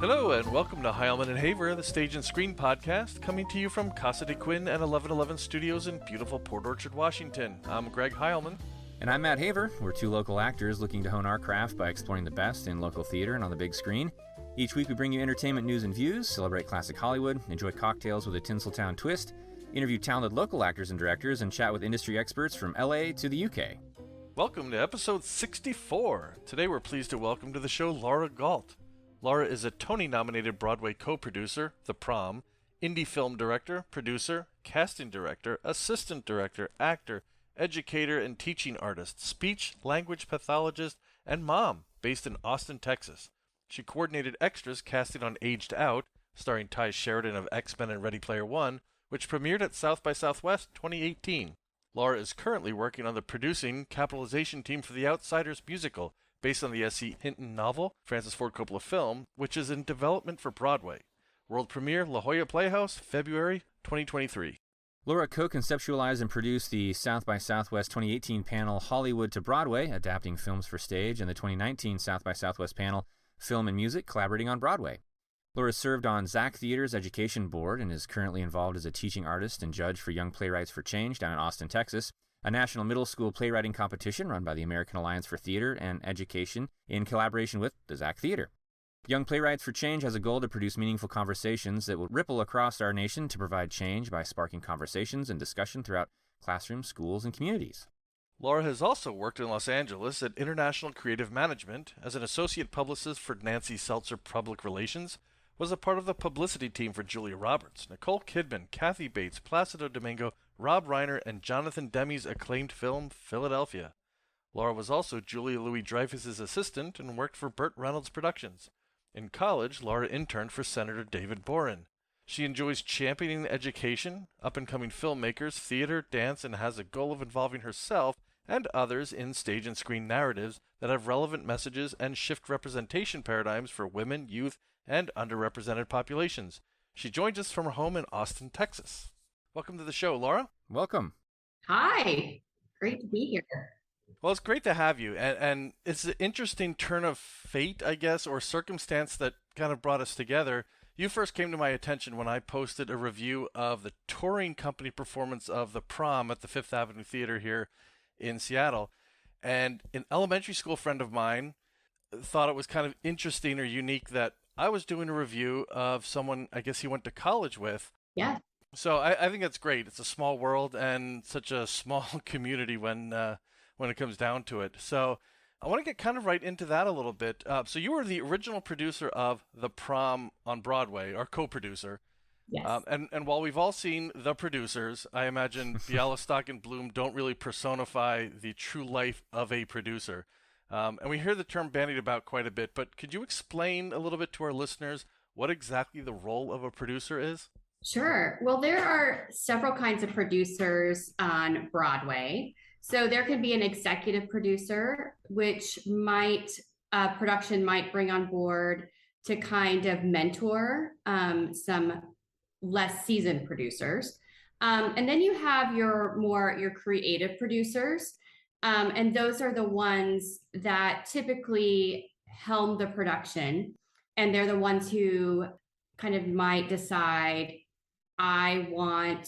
Hello and welcome to Heilman and Haver, the Stage and Screen podcast, coming to you from Casa de Quinn and 1111 Studios in beautiful Port Orchard, Washington. I'm Greg Heilman. And I'm Matt Haver. We're two local actors looking to hone our craft by exploring the best in local theater and on the big screen. Each week we bring you entertainment news and views, celebrate classic Hollywood, enjoy cocktails with a Tinseltown twist, interview talented local actors and directors, and chat with industry experts from LA to the UK. Welcome to episode 64. Today we're pleased to welcome to the show Laura Galt. Laura is a Tony Nominated Broadway co-producer, The Prom, indie film director, producer, casting director, assistant director, actor, educator and teaching artist, speech, language pathologist, and mom, based in Austin, Texas. She coordinated extras casting on Aged Out, starring Ty Sheridan of X-Men and Ready Player One, which premiered at South by Southwest 2018. Laura is currently working on the producing capitalization team for The Outsiders musical, based on the SE Hinton novel, Francis Ford Coppola film, which is in development for Broadway. World premiere, Jolla Playhouse, February 2023. Laura co-conceptualized and produced the South by Southwest 2018 panel Hollywood to Broadway, adapting films for stage, and the 2019 South by Southwest panel Film and Music, collaborating on Broadway. Laura served on Zach Theater's education board and is currently involved as a teaching artist and judge for Young Playwrights for Change down in Austin, Texas, a national middle school playwriting competition run by the American Alliance for Theater and Education in collaboration with the Zach Theater. Young Playwrights for Change has a goal to produce meaningful conversations that will ripple across our nation to provide change by sparking conversations and discussion throughout classrooms, schools, and communities. Laura has also worked in Los Angeles at International Creative Management as an associate publicist for Nancy Seltzer Public Relations, was a part of the publicity team for Julia Roberts, Nicole Kidman, Kathy Bates, Placido Domingo, Rob Reiner, and Jonathan Demme's acclaimed film, Philadelphia. Laura was also Julia Louis Dreyfus' assistant and worked for Burt Reynolds Productions. In college, Laura interned for Senator David Boren. She enjoys championing education, up-and-coming filmmakers, theater, dance, and has a goal of involving herself and others in stage and screen narratives that have relevant messages and shift representation paradigms for women, youth, and underrepresented populations. She joins us from her home in Austin, Texas. Welcome to the show, Laura. Welcome. Hi. Great to be here. Well, it's great to have you. And it's an interesting turn of fate, I guess, or circumstance that kind of brought us together. You first came to my attention when I posted a review of the touring company performance of The Prom at the Fifth Avenue Theater here in Seattle. And an elementary school friend of mine thought it was kind of interesting or unique that I was doing a review of someone I guess he went to college with. Yeah. So I think that's great. It's a small world and such a small community when it comes down to it. So I want to get kind of right into that a little bit. So you were the original producer of The Prom on Broadway, or co-producer. Yes. And while we've all seen The Producers, I imagine Bialystock and Bloom don't really personify the true life of a producer. And we hear the term bandied about quite a bit, but could you explain a little bit to our listeners what exactly the role of a producer is? Sure. Well, there are several kinds of producers on Broadway. So there can be an executive producer, which production might bring on board to kind of mentor some less seasoned producers. And then you have your creative producers. And those are the ones that typically helm the production. And they're the ones who kind of might decide, I want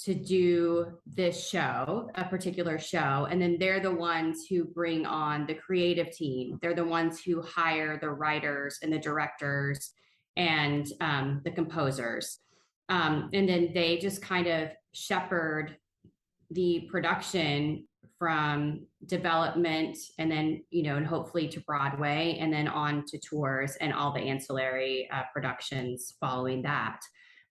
to do this show, a particular show. And then they're the ones who bring on the creative team. They're the ones who hire the writers and the directors and the composers. And then they just kind of shepherd the production from development and then, and hopefully to Broadway and then on to tours and all the ancillary productions following that.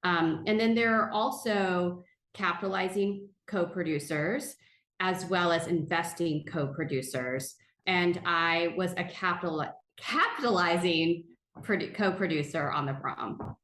And then there are also capitalizing co-producers as well as investing co-producers. And I was a capitalizing co-producer on The Prom.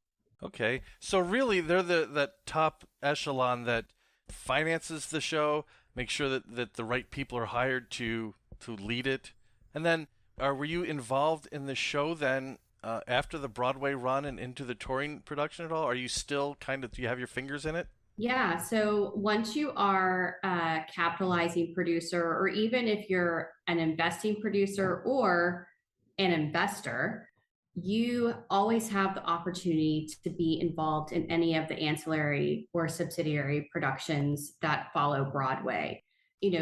Okay. So really they're that top echelon that finances the show, make sure that the right people are hired to lead it. And then were you involved in the show then after the Broadway run and into the touring production at all? Are you still do you have your fingers in it? Yeah. So once you are a capitalizing producer, or even if you're an investing producer or an investor, you always have the opportunity to be involved in any of the ancillary or subsidiary productions that follow Broadway.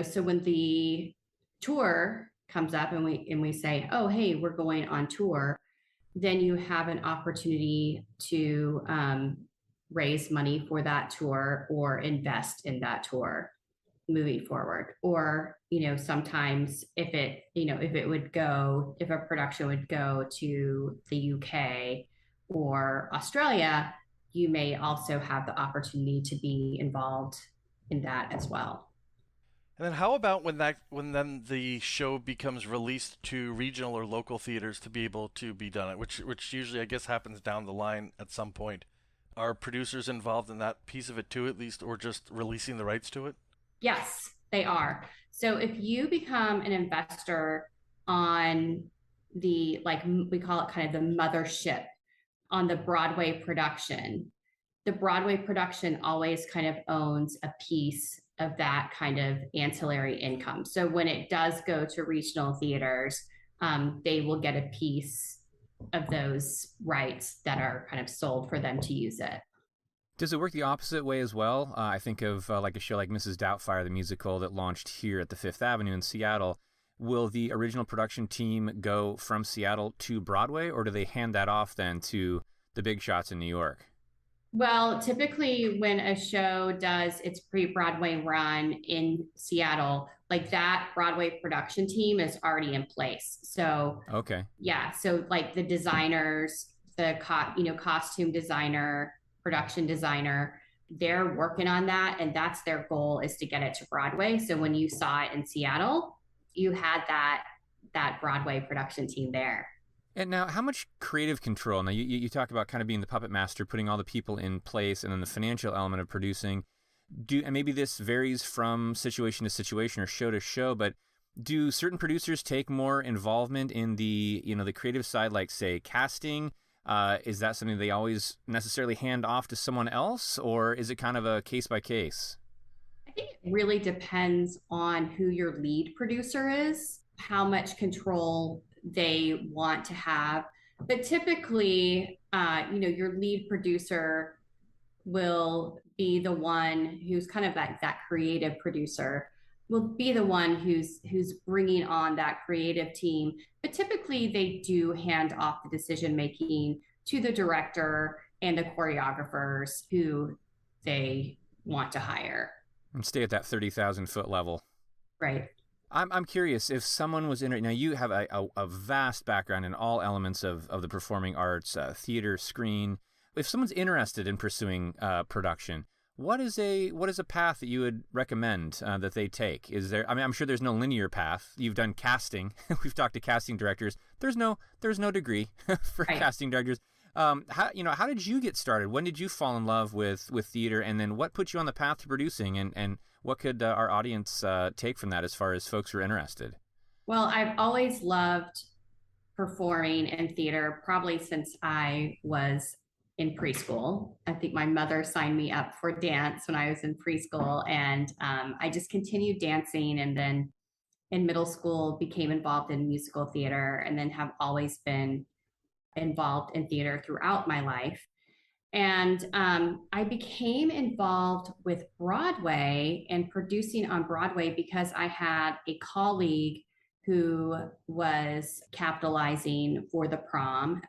So when the tour comes up and we say, oh, hey, we're going on tour, then you have an opportunity to raise money for that tour or invest in that tour moving forward. Or sometimes if a production would go to the UK or Australia, you may also have the opportunity to be involved in that as well. And then how about when then the show becomes released to regional or local theaters to be able to be done, which usually I guess happens down the line at some point. Are producers involved in that piece of it too, at least, or just releasing the rights to it? Yes, they are. So if you become an investor on like we call it kind of the mothership on the Broadway production always kind of owns a piece of that kind of ancillary income. So when it does go to regional theaters, they will get a piece of those rights that are kind of sold for them to use it. Does it work the opposite way as well? I think of like a show like Mrs. Doubtfire, the musical that launched here at the Fifth Avenue in Seattle. Will the original production team go from Seattle to Broadway, or do they hand that off then to the big shots in New York? Well, typically when a show does its pre-Broadway run in Seattle, like that Broadway production team is already in place. So Okay. yeah, so like the designers, costume designer, production designer, they're working on that, and that's their goal, is to get it to Broadway. So when you saw it in Seattle, you had that Broadway production team there. And now, how much creative control? Now, you talk about kind of being the puppet master, putting all the people in place, and then the financial element of producing. And maybe this varies from situation to situation or show to show, but do certain producers take more involvement in the creative side, like say casting? Is that something they always necessarily hand off to someone else, or is it kind of a case by case? I think it really depends on who your lead producer is, how much control they want to have. But typically, your lead producer will be the one who's kind of that creative producer, will be the one who's bringing on that creative team. But typically, they do hand off the decision making to the director and the choreographers who they want to hire. And stay at that 30,000-foot level. Right. I'm curious if someone was in it. Now, you have a vast background in all elements of the performing arts, theater, screen. If someone's interested in pursuing production, what is a path that you would recommend that they take? Is there? I mean, I'm sure there's no linear path. You've done casting. We've talked to casting directors. There's no degree for Right. casting directors. How did you get started? When did you fall in love with theater, and then what put you on the path to producing, and what could our audience take from that as far as folks who are interested? Well, I've always loved performing in theater, probably since I was in preschool. I think my mother signed me up for dance when I was in preschool, and I just continued dancing, and then in middle school became involved in musical theater, and then have always been involved in theater throughout my life. And I became involved with Broadway and producing on Broadway because I had a colleague who was capitalizing for the Prom.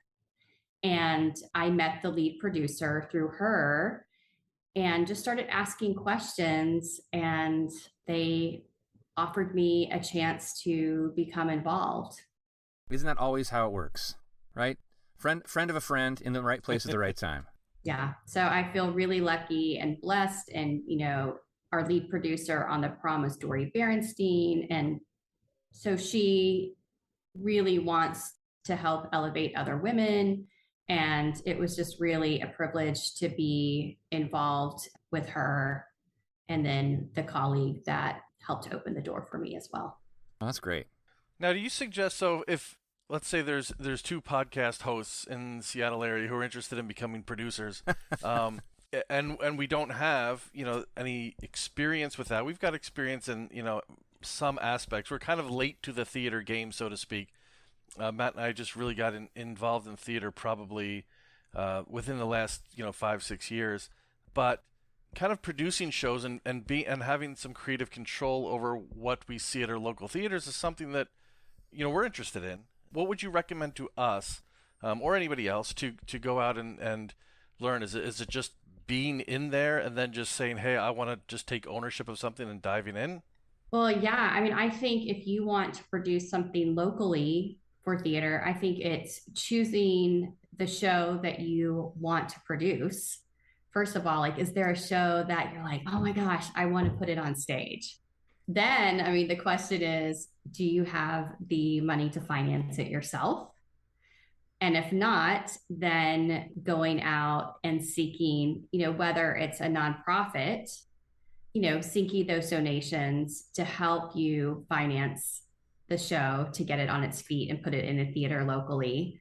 And I met the lead producer through her and just started asking questions. And they offered me a chance to become involved. Isn't that always how it works, right? Friend of a friend in the right place at the right time. Yeah. So I feel really lucky and blessed. And, our lead producer on the Prom was Dori Berenstein. And so she really wants to help elevate other women. And it was just really a privilege to be involved with her. And then the colleague that helped open the door for me as well. Oh, that's great. Now, do you suggest, so if let's say there's two podcast hosts in the Seattle area who are interested in becoming producers, and we don't have any experience with that. We've got experience in some aspects. We're kind of late to the theater game, so to speak. Matt and I just really got involved in theater probably within the last 5-6 years, but kind of producing shows and having some creative control over what we see at our local theaters is something that we're interested in. What would you recommend to us or anybody else to go out and learn? Is it just being in there and then just saying, hey, I want to just take ownership of something and diving in? Well, yeah. I mean, I think if you want to produce something locally for theater, I think it's choosing the show that you want to produce. First of all, like, is there a show that you're like, oh my gosh, I want to put it on stage? Then, I mean, the question is, do you have the money to finance it yourself? And if not, then going out and seeking, whether it's a nonprofit, seeking those donations to help you finance the show to get it on its feet and put it in a theater locally,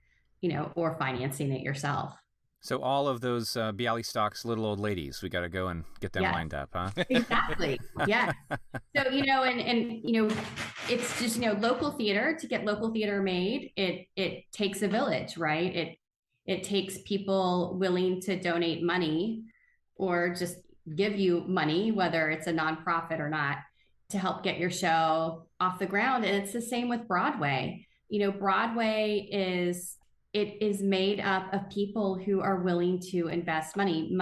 or financing it yourself. So all of those Bialystocks little old ladies, we got to go and get them Yes. lined up, huh? Exactly. Yes. So, it's just, local theater. To get local theater made, it takes a village, right? It takes people willing to donate money or just give you money, whether it's a nonprofit or not, to help get your show off the ground. And it's the same with Broadway. Broadway is made up of people who are willing to invest money.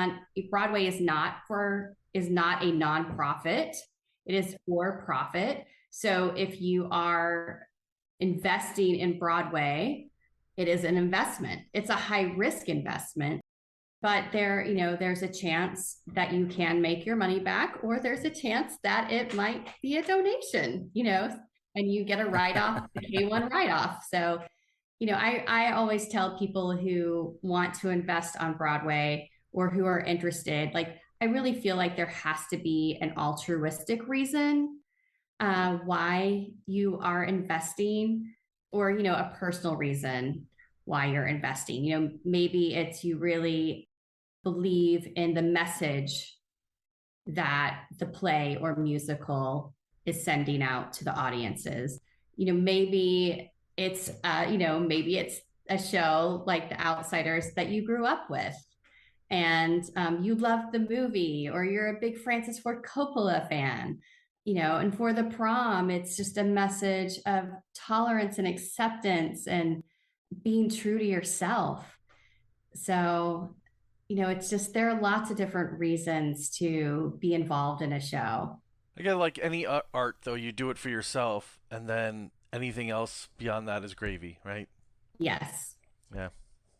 Broadway is not a nonprofit. It is for profit. So if you are investing in Broadway, it is an investment. It's a high risk investment, but there's a chance that you can make your money back, or there's a chance that it might be a donation, and you get a write-off, a K-1 write-off. So I always tell people who want to invest on Broadway or who are interested, like, I really feel like there has to be an altruistic reason why you are investing, or, a personal reason why you're investing. Maybe it's you really believe in the message that the play or musical is sending out to the audiences. Maybe it's a show like The Outsiders that you grew up with, and you love the movie, or you're a big Francis Ford Coppola fan, and for the Prom, it's just a message of tolerance and acceptance and being true to yourself. So, it's just, there are lots of different reasons to be involved in a show. Again, like any art, though, you do it for yourself, and then anything else beyond that is gravy, right? Yes. Yeah.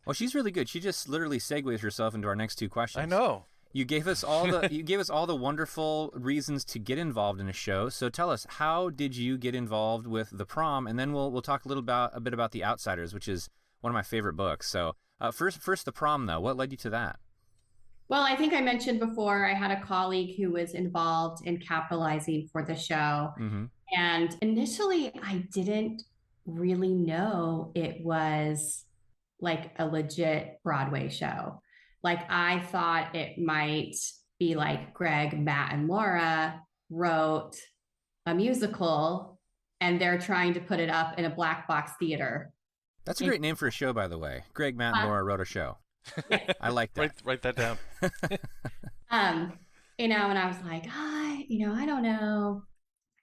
Well, she's really good. She just literally segues herself into our next two questions. I know. You gave us all the wonderful reasons to get involved in a show. So tell us, how did you get involved with The Prom? And then we'll talk a bit about The Outsiders, which is one of my favorite books. So first The Prom, though. What led you to that? Well, I think I mentioned before, I had a colleague who was involved in capitalizing for the show. Mm-hmm. And initially, I didn't really know it was like a legit Broadway show. Like, I thought it might be like Greg, Matt, and Laura wrote a musical and they're trying to put it up in a black box theater. That's a great name for a show, by the way. Greg, Matt, and Laura wrote a show. I like that. Write that down. And I was like, I don't know.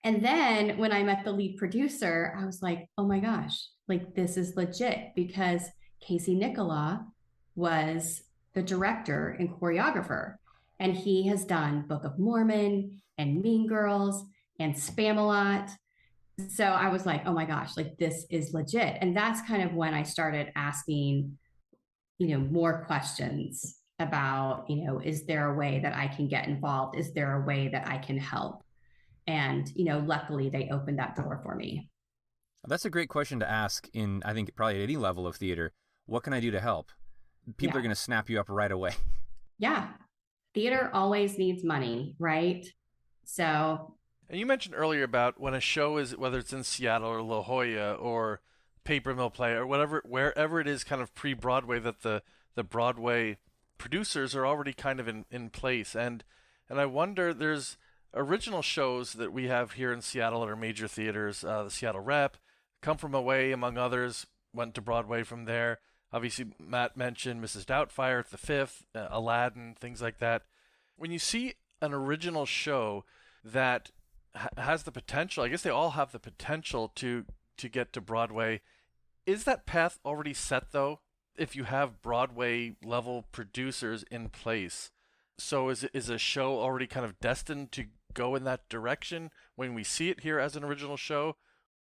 And then when I met the lead producer, I was like, oh my gosh, like, this is legit, because Casey Nicola was the director and choreographer, and he has done Book of Mormon and Mean Girls and Spamalot. So I was like, oh my gosh, like, this is legit. And that's kind of when I started asking, more questions about, is there a way that I can get involved? Is there a way that I can help? And, luckily they opened that door for me. That's a great question to ask in, I think, probably at any level of theater. What can I do to help? People are going to snap you up right away. Yeah. Theater always needs money, right? So. And you mentioned earlier about when a show is, whether it's in Seattle or La Jolla or Paper Mill Play or whatever, wherever it is kind of pre-Broadway, that the Broadway producers are already kind of in place. And I wonder, there's original shows that we have here in Seattle at our major theaters, the Seattle Rep, Come From Away, among others, went to Broadway from there. Obviously, Matt mentioned Mrs. Doubtfire, The Fifth, Aladdin, things like that. When you see an original show that has the potential, I guess they all have the potential to get to Broadway, is that path already set, though, if you have Broadway level producers in place? So is a show already kind of destined to go in that direction when we see it here as an original show?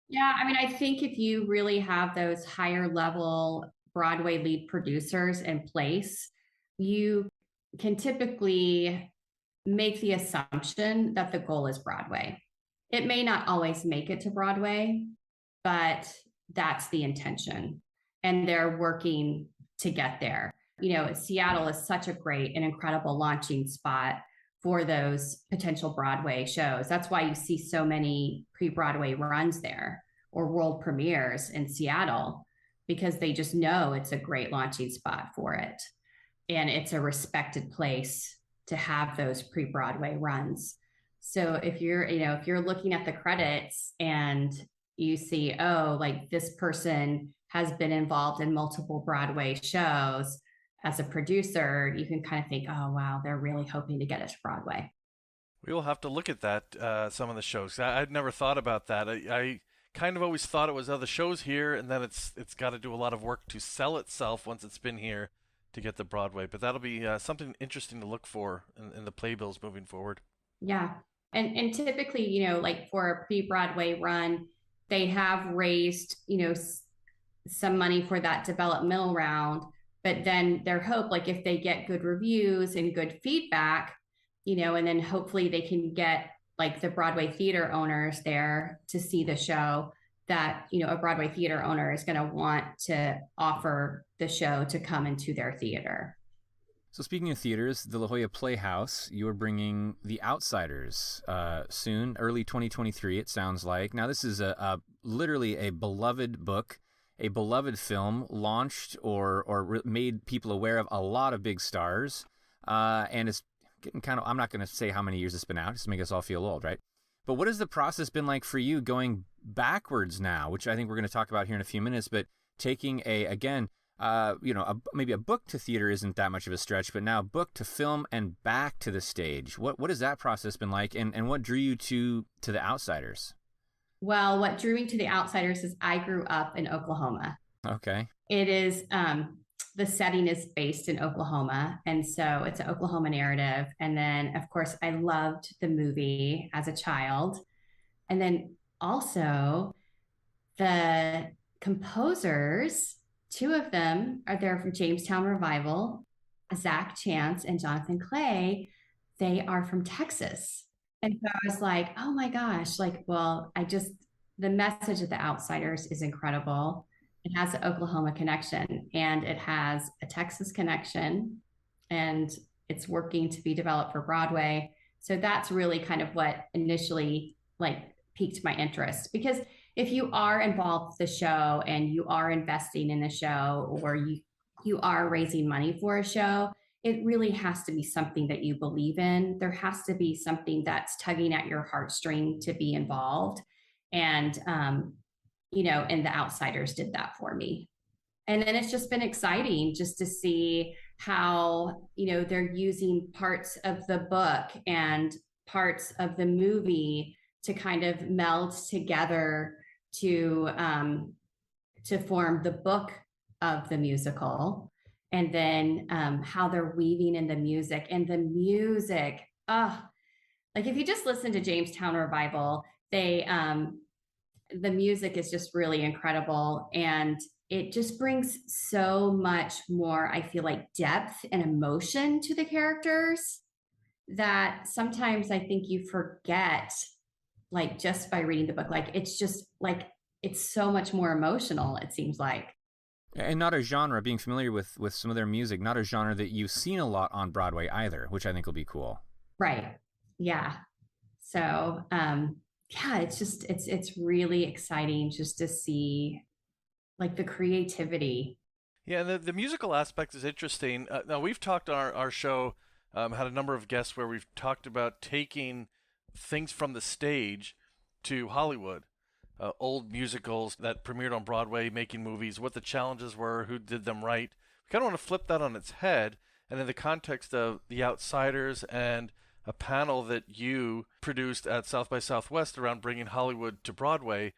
Yeah, I mean, I think if you really have those higher level Broadway lead producers in place, you can typically make the assumption that the goal is Broadway. It may not always make it to Broadway, but that's the intention. And they're working to get there. You know, Seattle is such a great and incredible launching spot for those potential Broadway shows. That's why you see so many pre-Broadway runs there or world premieres in Seattle, because they just know it's a great launching spot for it. And it's a respected place to have those pre-Broadway runs. So if you're looking at the credits and you see, oh, like this person has been involved in multiple Broadway shows as a producer, you can kind of think, oh, wow, they're really hoping to get it to Broadway. We will have to look at that, some of the shows. I'd never thought about that. I kind of always thought it was other shows here, and then it's got to do a lot of work to sell itself once it's been here to get to Broadway. But that'll be something interesting to look for in the playbills moving forward. Yeah. And typically, you know, like for a pre-Broadway run, they have raised, you know, some money for that developmental round. But then their hope, like if they get good reviews and good feedback, you know, and then hopefully they can get like the Broadway theater owners there to see the show, that, you know, a Broadway theater owner is going to want to offer the show to come into their theater. So speaking of theaters, the La Jolla Playhouse, you're bringing The Outsiders soon, early 2023, it sounds like. Now, this is literally a beloved book, a beloved film, launched or made people aware of a lot of big stars, and it's getting kind of, I'm not going to say how many years it's been out, just to make us all feel old, right? But what has the process been like for you going backwards now, which I think we're going to talk about here in a few minutes, but taking maybe a book to theater isn't that much of a stretch, but now book to film and back to the stage. What has that process been like, and what drew you to The Outsiders? Well, what drew me to The Outsiders is I grew up in Oklahoma. Okay. It is, the setting is based in Oklahoma. And so it's an Oklahoma narrative. And then, of course, I loved the movie as a child. And then also the composers, two of them are there from Jamestown Revival, Zach Chance and Jonathan Clay. They are from Texas. And so I was like, oh my gosh, like, well, the message of The Outsiders is incredible. It has an Oklahoma connection and it has a Texas connection, and it's working to be developed for Broadway. So that's really kind of what initially like piqued my interest, because if you are involved with the show and you are investing in the show, or you are raising money for a show, it really has to be something that you believe in. There has to be something that's tugging at your heartstring to be involved. And, and The Outsiders did that for me. And then it's just been exciting just to see how, they're using parts of the book and parts of the movie to kind of meld together to form the book of the musical. And then how they're weaving in the music, like if you just listen to Jamestown Revival, the music is just really incredible. And it just brings so much more, I feel like, depth and emotion to the characters that sometimes I think you forget, like just by reading the book. Like it's just like, it's so much more emotional, it seems like. And not a genre, being familiar with some of their music, not a genre that you've seen a lot on Broadway either, which I think will be cool. Right. Yeah. So, it's really exciting just to see like the creativity. Yeah, the musical aspect is interesting. Now, we've talked on our show, had a number of guests where we've talked about taking things from the stage to Hollywood. old musicals that premiered on Broadway, making movies, what the challenges were, who did them right. We kind of want to flip that on its head, and in the context of The Outsiders and a panel that you produced at South by Southwest around bringing Hollywood to Broadway,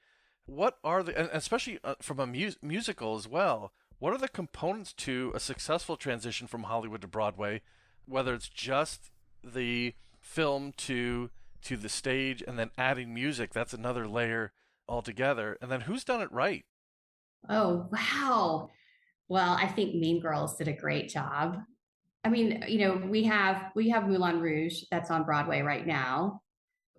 what are the, and especially from a musical as well, what are the components to a successful transition from Hollywood to Broadway, whether it's just the film to the stage and then adding music, that's another layer altogether. And then who's done it right? Oh, wow. Well, I think Mean Girls did a great job. I mean, we have Moulin Rouge that's on Broadway right now,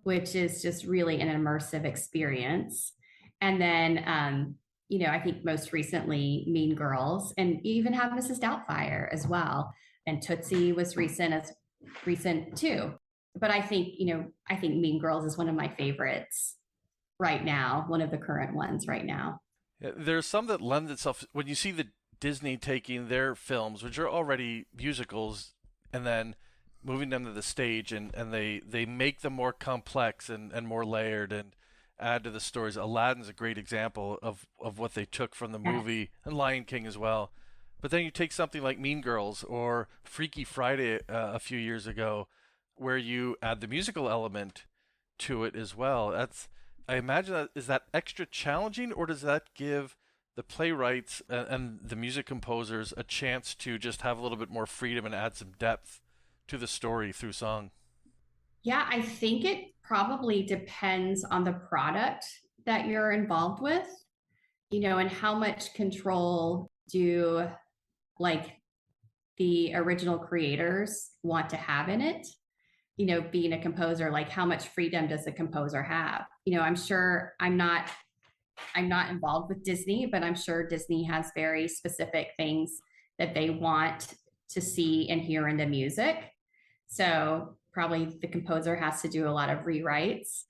which is just really an immersive experience. And then, I think most recently Mean Girls, and you even have Mrs. Doubtfire as well. And Tootsie was recent too. But I think Mean Girls is one of my favorites right now, one of the current ones right now. Yeah, there's some that lend itself when you see the Disney taking their films, which are already musicals, and then moving them to the stage, and they make them more complex and more layered and add to the stories. Aladdin's a great example of what they took from the movie, and Lion King as well. But then you take something like Mean Girls or Freaky Friday a few years ago, where you add the musical element to it as well. I imagine is that extra challenging, or does that give the playwrights and the music composers a chance to just have a little bit more freedom and add some depth to the story through song? Yeah, I think it probably depends on the product that you're involved with, and how much control do like the original creators want to have in it. Being a composer, like how much freedom does the composer have? I'm sure I'm not involved with Disney, but I'm sure Disney has very specific things that they want to see and hear in the music. So probably the composer has to do a lot of rewrites,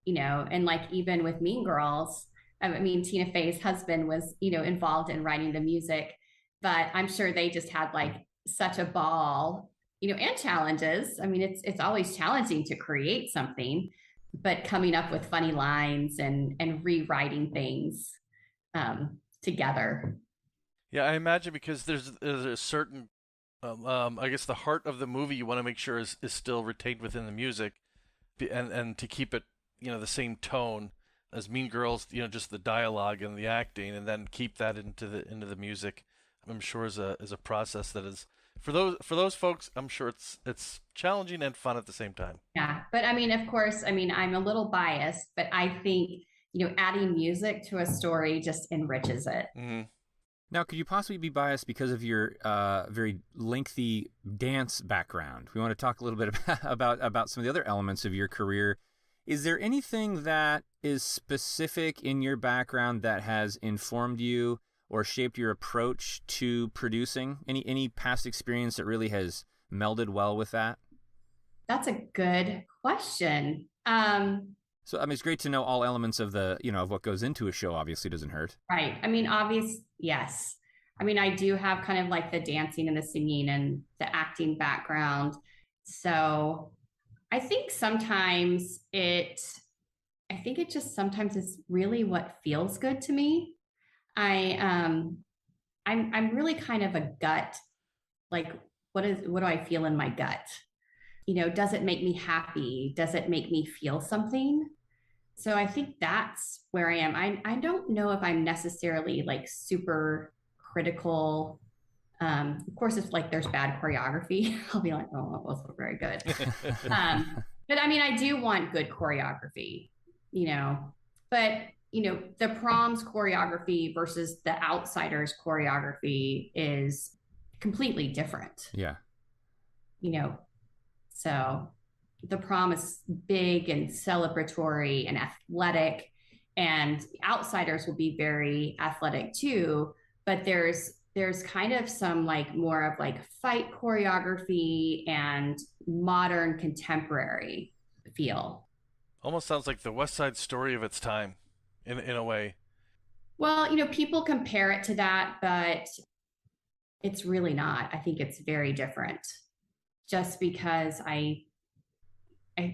and like even with Mean Girls, I mean, Tina Fey's husband was, involved in writing the music, but I'm sure they just had like such a ball, and challenges. I mean, it's always challenging to create something, but coming up with funny lines and rewriting things together. Yeah, I imagine because there's a certain, I guess the heart of the movie you want to make sure is still retained within the music, and to keep it, the same tone as Mean Girls, just the dialogue and the acting, and then keep that into the music. I'm sure is a process that is for those folks. I'm sure it's challenging and fun at the same time. Yeah, but I mean, of course, I'm a little biased, but I think adding music to a story just enriches it. Mm-hmm. Now, could you possibly be biased because of your very lengthy dance background? We want to talk a little bit about some of the other elements of your career. Is there anything that is specific in your background that has informed you or shaped your approach to producing? Any past experience that really has melded well with that? That's a good question. So, it's great to know all elements of of what goes into a show. Obviously doesn't hurt. Right. Yes. I do have kind of like the dancing and the singing and the acting background. So I think sometimes it just sometimes is really what feels good to me. I'm really kind of a gut, like what do I feel in my gut? Does it make me happy? Does it make me feel something? So I think that's where I am. I don't know if I'm necessarily like super critical. Of course, if like there's bad choreography, I'll be like, oh, that wasn't very good. But I do want good choreography, but the Prom's choreography versus the Outsiders choreography is completely different. Yeah. So the Prom is big and celebratory and athletic, and Outsiders will be very athletic too, but there's kind of some like more of like fight choreography and modern contemporary feel. Almost sounds like the West Side Story of its time, in a way. Well, people compare it to that, but it's really not. I think it's very different. Just because I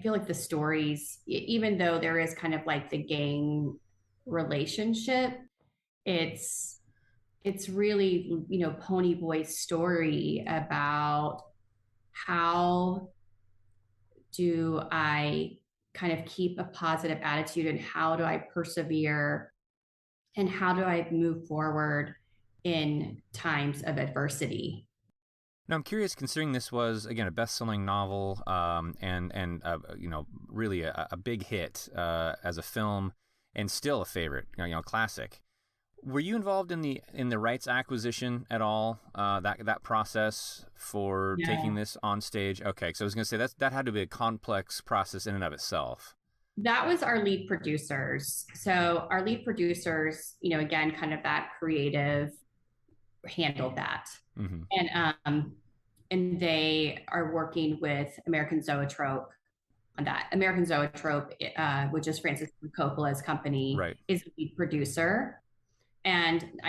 feel like the stories, even though there is kind of like the gang relationship. It's really, Pony Boy's story about how do I kind of keep a positive attitude, and how do I persevere, and how do I move forward in times of adversity. Now, I'm curious, considering this was, again, a best-selling novel, and really a big hit as a film, and still a favorite, classic. Were you involved in the rights acquisition at all? That process for taking this on stage? Okay, so I was going to say that had to be a complex process in and of itself. That was our lead producers. So our lead producers, again, kind of that creative, handled that. Mm-hmm. And they are working with American Zoetrope on that. American Zoetrope, which is Francis Ford Coppola's company, right, is the lead producer. And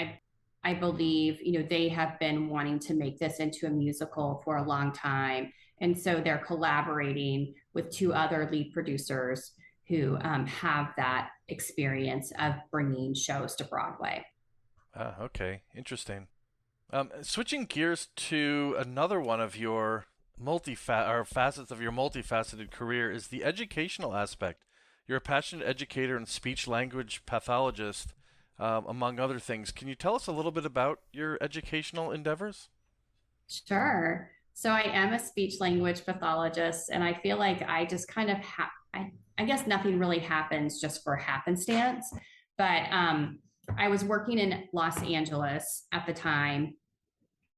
I believe, they have been wanting to make this into a musical for a long time. And so they're collaborating with two other lead producers who have that experience of bringing shows to Broadway. Okay, interesting. Switching gears to another one of your facets of your multifaceted career is the educational aspect. You're a passionate educator and speech language pathologist, among other things. Can you tell us a little bit about your educational endeavors? Sure. So I am a speech language pathologist, and I feel like I just kind of I guess nothing really happens just for happenstance. But I was working in Los Angeles at the time,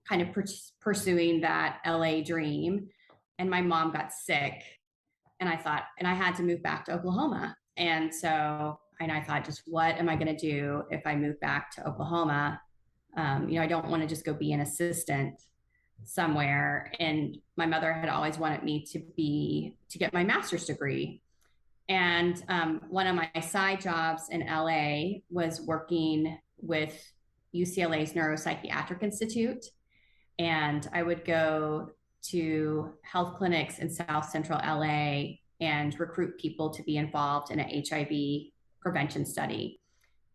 kind of pursuing that LA dream. And my mom got sick, and I had to move back to Oklahoma. And I thought, just what am I going to do if I move back to Oklahoma? I don't want to just go be an assistant somewhere. And my mother had always wanted me to get my master's degree. And one of my side jobs in LA was working with UCLA's Neuropsychiatric Institute. And I would go to health clinics in South Central LA and recruit people to be involved in an HIV prevention study.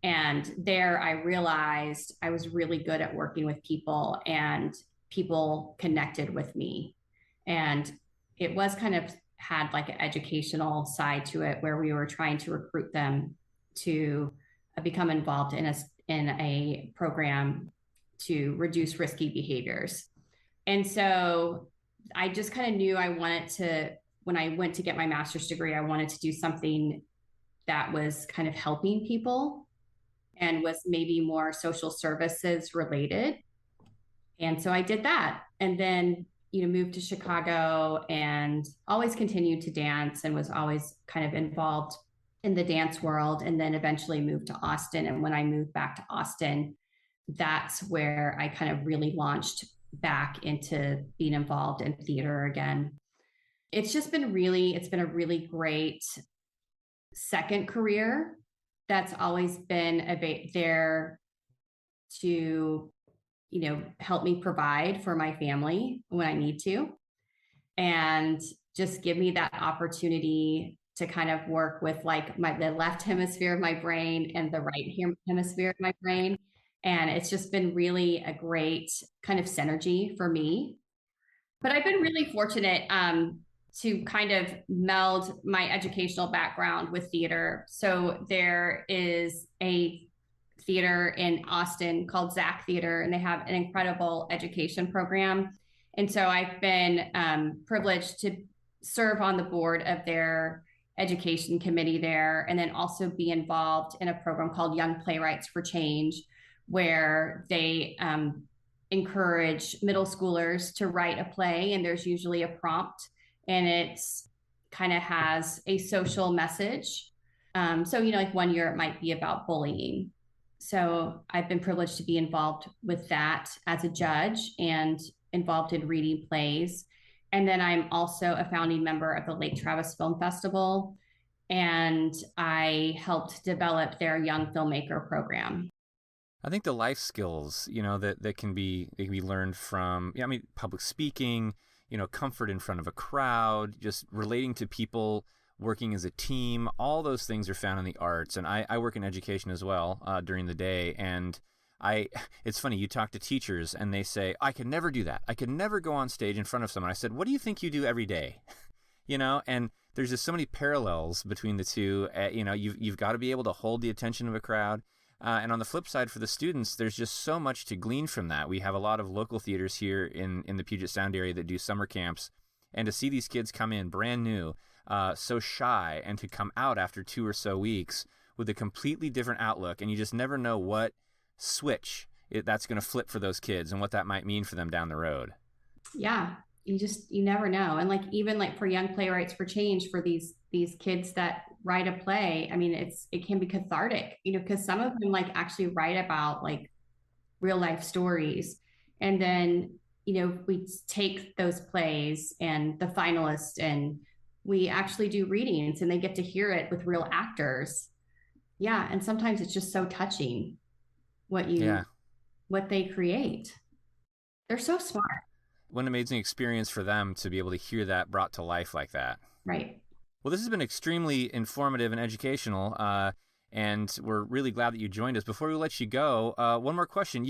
And there I realized I was really good at working with people, and people connected with me. And it was kind of had like an educational side to it, where we were trying to recruit them to become involved in a program to reduce risky behaviors. And so I just kind of knew when I went to get my master's degree, I wanted to do something that was kind of helping people and was maybe more social services related. And so I did that, and then, moved to Chicago, and always continued to dance, and was always kind of involved in the dance world, and then eventually moved to Austin. And when I moved back to Austin, that's where I kind of really launched back into being involved in theater again. It's been a really great second career that's always been there to, help me provide for my family when I need to, and just give me that opportunity to kind of work with like the left hemisphere of my brain and the right hemisphere of my brain. And it's just been really a great kind of synergy for me. But I've been really fortunate to kind of meld my educational background with theater. So there is a theater in Austin called Zach Theater, and they have an incredible education program. And so I've been privileged to serve on the board of their education committee there, and then also be involved in a program called Young Playwrights for Change, where they encourage middle schoolers to write a play, and there's usually a prompt, and it's kind of has a social message. So, like one year it might be about bullying. So I've been privileged to be involved with that as a judge and involved in reading plays. And then I'm also a founding member of the Lake Travis Film Festival, and I helped develop their young filmmaker program. I think the life skills, that can be learned from, public speaking, comfort in front of a crowd, just relating to people, working as a team. All those things are found in the arts. And I work in education as well during the day. And it's funny, you talk to teachers and they say, I could never do that. I could never go on stage in front of someone. I said, what do you think you do every day? And there's just so many parallels between the two. You've got to be able to hold the attention of a crowd. And on the flip side, for the students, there's just so much to glean from that. We have a lot of local theaters here in the Puget Sound area that do summer camps. And to see these kids come in brand new, so shy, and to come out after 2 or so weeks with a completely different outlook, and you just never know what switch that's going to flip for those kids and what that might mean for them down the road. Yeah, you never know. And even for Young Playwrights for Change, for these kids that write a play, I mean, it can be cathartic, because some of them actually write about real life stories. And then, we take those plays and the finalists and we actually do readings, and they get to hear it with real actors. Yeah. And sometimes it's just so touching what they create. They're so smart. What an amazing experience for them to be able to hear that brought to life like that. Right. Well, this has been extremely informative and educational, and we're really glad that you joined us. Before we let you go, one more question.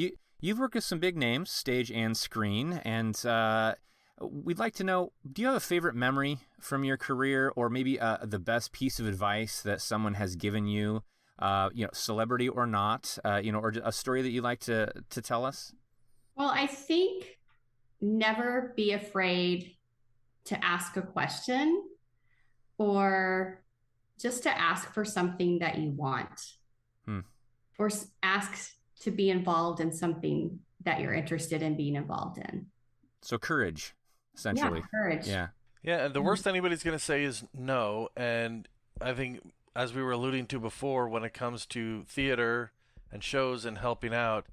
You've worked with some big names, stage and screen, and we'd like to know, do you have a favorite memory from your career, or maybe the best piece of advice that someone has given you, celebrity or not, or a story that you'd like to tell us? Well, I think never be afraid to ask a question, or just to ask for something that you want, or ask to be involved in something that you're interested in being involved in. So courage, essentially. Yeah, courage. Yeah. Yeah, and the worst anybody's going to say is no. And I think, as we were alluding to before, when it comes to theater and shows and helping out,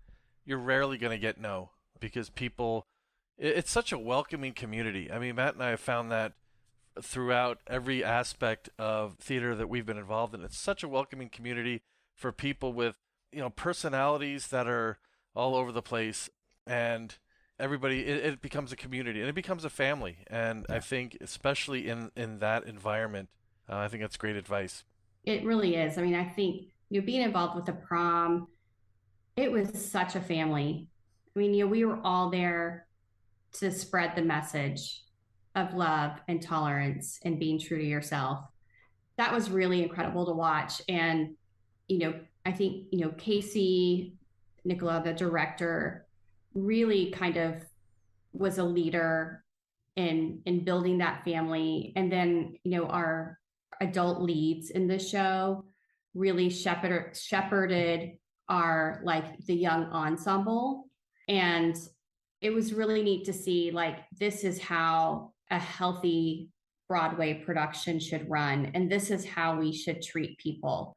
you're rarely going to get no, because it's such a welcoming community. I mean, Matt and I have found that throughout every aspect of theater that we've been involved in. It's such a welcoming community for people with, personalities that are all over the place, and everybody, it becomes a community and it becomes a family. And I think, especially in that environment, I think that's great advice. It really is. I mean, I think, being involved with the Prom, it was such a family. I mean, we were all there to spread the message of love and tolerance and being true to yourself. That was really incredible to watch. And, I think, Casey, Nicola, the director, really kind of was a leader in building that family. And then, our adult leads in the show really shepherded our, the young ensemble. And it was really neat to see, this is how a healthy Broadway production should run. And this is how we should treat people.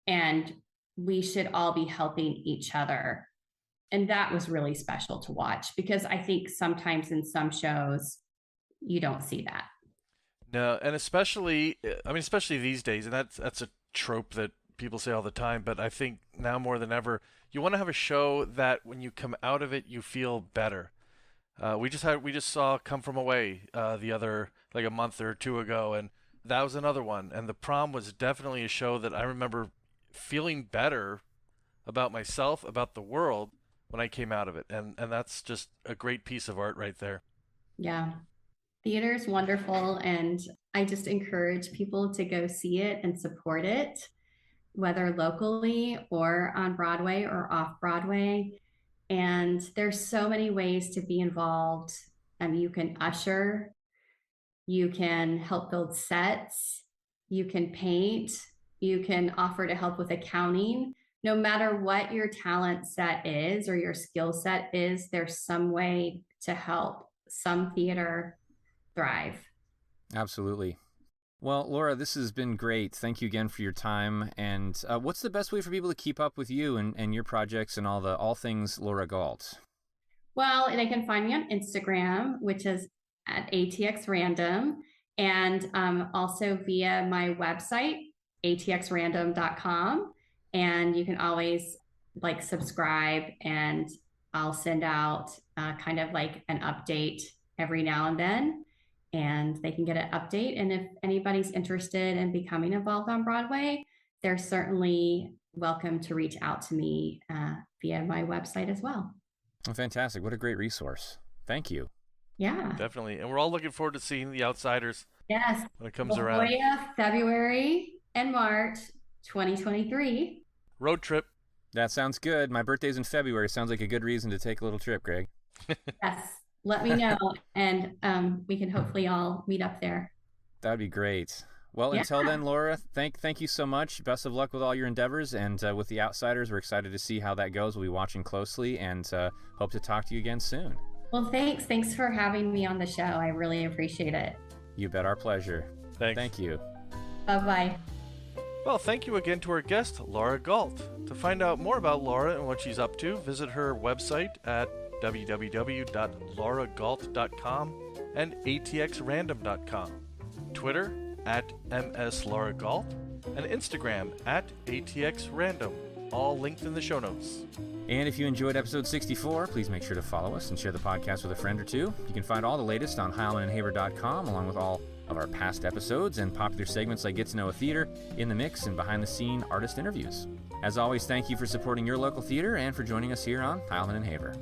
And we should all be helping each other. And that was really special to watch, because I think sometimes in some shows, you don't see that. No, and especially these days, and that's a trope that people say all the time, but I think now more than ever, you want to have a show that when you come out of it, you feel better. We just saw Come From Away the other, a month or two ago, and that was another one. And the Prom was definitely a show that I remember feeling better about myself, about the world, when I came out of it. And that's just a great piece of art right there. Yeah. Theater is wonderful, and I just encourage people to go see it and support it, whether locally or on Broadway or off Broadway. And there's so many ways to be involved. You can usher, you can help build sets, you can paint, you can offer to help with accounting. No matter what your talent set is or your skill set is, there's some way to help some theater thrive. Absolutely. Well, Laura, this has been great. Thank you again for your time. And what's the best way for people to keep up with you and your projects and all things Laura Galt? Well, they can find me on Instagram, which is at ATXRandom, and also via my website, atxrandom.com. And you can always subscribe, and I'll send out kind of an update every now and then. and they can get an update. And if anybody's interested in becoming involved on Broadway, they're certainly welcome to reach out to me via my website as well. Oh, fantastic. What a great resource. Thank you. Yeah. Definitely. And we're all looking forward to seeing The Outsiders Yes. when it comes La around. Jolla, February and March 2023. Road trip. That sounds good. My birthday's in February. Sounds like a good reason to take a little trip, Greg. Yes. Let me know, and we can hopefully all meet up there. That'd be great. Well, until then, Laura, thank you so much. Best of luck with all your endeavors. And with The Outsiders, we're excited to see how that goes. We'll be watching closely and hope to talk to you again soon. Well, thanks. Thanks for having me on the show. I really appreciate it. You bet. Our pleasure. Thanks. Thank you. Bye-bye. Well, thank you again to our guest, Laura Galt. To find out more about Laura and what she's up to, visit her website at www.lauragalt.com and atxrandom.com. Twitter at MSLauraGalt, and Instagram at ATXRandom, all linked in the show notes. And if you enjoyed episode 64, please make sure to follow us and share the podcast with a friend or two. You can find all the latest on HeilmanandHaver.com, along with all of our past episodes and popular segments like Get to Know a Theater, In the Mix, and behind-the-scene artist interviews. As always, thank you for supporting your local theater and for joining us here on Heilman and Haver.